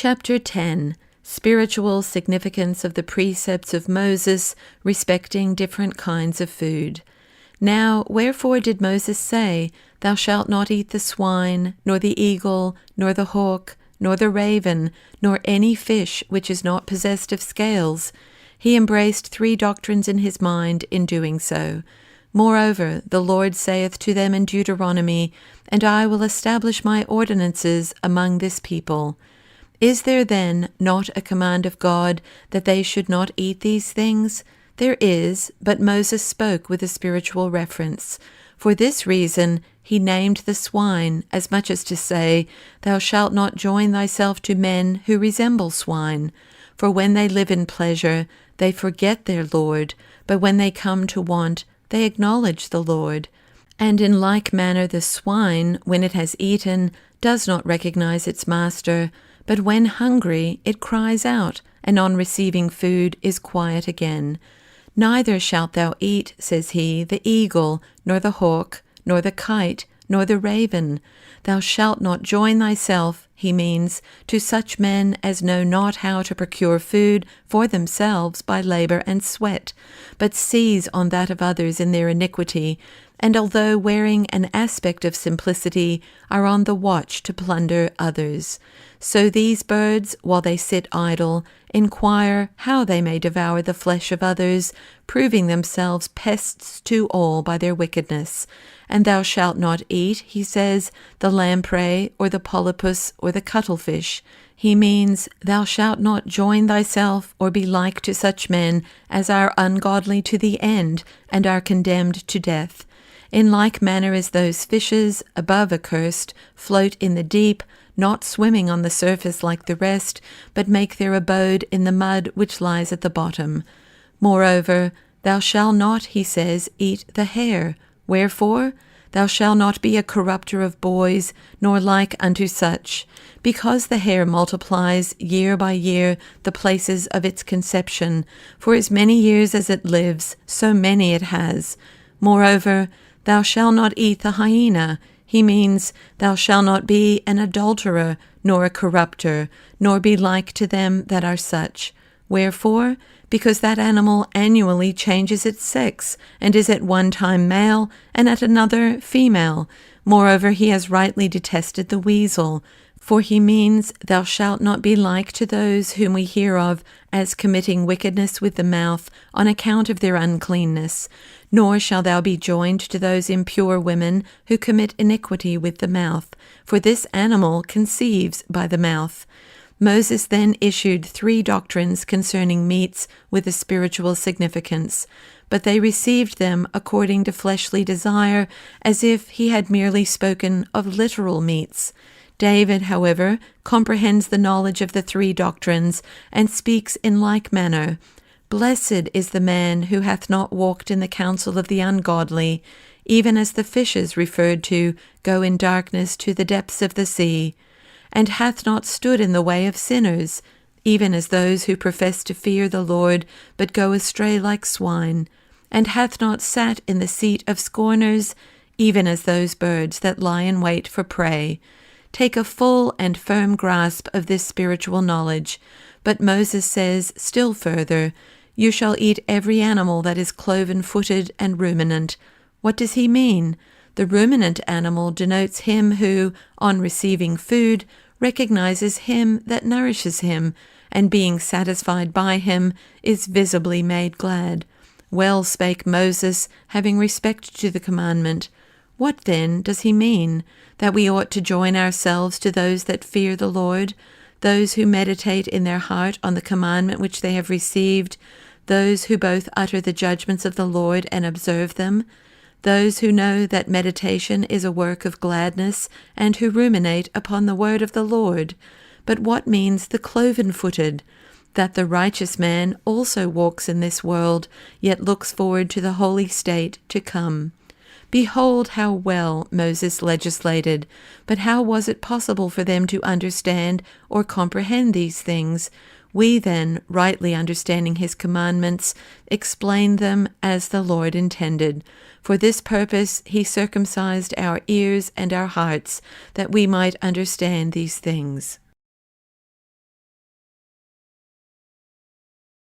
Chapter 10. Spiritual significance of the precepts of Moses respecting different kinds of food. Now, wherefore did Moses say, Thou shalt not eat the swine, nor the eagle, nor the hawk, nor the raven, nor any fish which is not possessed of scales? He embraced 3 doctrines in his mind in doing so. Moreover, the Lord saith to them in Deuteronomy, And I will establish my ordinances among this people. Is there then not a command of God that they should not eat these things? There is, but Moses spoke with a spiritual reference. For this reason he named the swine, as much as to say, Thou shalt not join thyself to men who resemble swine. For when they live in pleasure, they forget their Lord, but when they come to want, they acknowledge the Lord. And in like manner the swine, when it has eaten, does not recognize its master, but when hungry it cries out, and on receiving food is quiet again. Neither shalt thou eat, says he, the eagle, nor the hawk, nor the kite, nor the raven. Thou shalt not join thyself, he means, to such men as know not how to procure food for themselves by labor and sweat, but seize on that of others in their iniquity, and although wearing an aspect of simplicity, are on the watch to plunder others. So these birds, while they sit idle, inquire how they may devour the flesh of others, proving themselves pests to all by their wickedness. And thou shalt not eat, he says, the lamprey, or the polypus, or the cuttlefish. He means, Thou shalt not join thyself, or be like to such men as are ungodly to the end, and are condemned to death. In like manner as those fishes, above accursed, float in the deep, not swimming on the surface like the rest, but make their abode in the mud which lies at the bottom. Moreover, thou shalt not, he says, eat the hare. Wherefore? Thou shalt not be a corrupter of boys, nor like unto such, because the hare multiplies year by year the places of its conception, for as many years as it lives, so many it has. Moreover, thou shalt not eat the hyena. He means, Thou shalt not be an adulterer, nor a corrupter, nor be like to them that are such. Wherefore? Because that animal annually changes its sex, and is at one time male, and at another female. Moreover, he has rightly detested the weasel. For he means, Thou shalt not be like to those whom we hear of as committing wickedness with the mouth on account of their uncleanness, nor shalt thou be joined to those impure women who commit iniquity with the mouth, for this animal conceives by the mouth. Moses then issued 3 doctrines concerning meats with a spiritual significance, but they received them according to fleshly desire, as if he had merely spoken of literal meats. David, however, comprehends the knowledge of the 3 doctrines, and speaks in like manner. Blessed is the man who hath not walked in the counsel of the ungodly, even as the fishes referred to go in darkness to the depths of the sea, and hath not stood in the way of sinners, even as those who profess to fear the Lord, but go astray like swine, and hath not sat in the seat of scorners, even as those birds that lie in wait for prey. Take a full and firm grasp of this spiritual knowledge. But Moses says still further, You shall eat every animal that is cloven-footed and ruminant. What does he mean? The ruminant animal denotes him who, on receiving food, recognizes him that nourishes him, and being satisfied by him, is visibly made glad. Well spake Moses, having respect to the commandment. What then does he mean? That we ought to join ourselves to those that fear the Lord, those who meditate in their heart on the commandment which they have received, those who both utter the judgments of the Lord and observe them, those who know that meditation is a work of gladness, and who ruminate upon the word of the Lord. But what means the cloven-footed? That the righteous man also walks in this world, yet looks forward to the holy state to come. Behold how well Moses legislated, but how was it possible for them to understand or comprehend these things? We then, rightly understanding his commandments, explain them as the Lord intended. For this purpose he circumcised our ears and our hearts, that we might understand these things.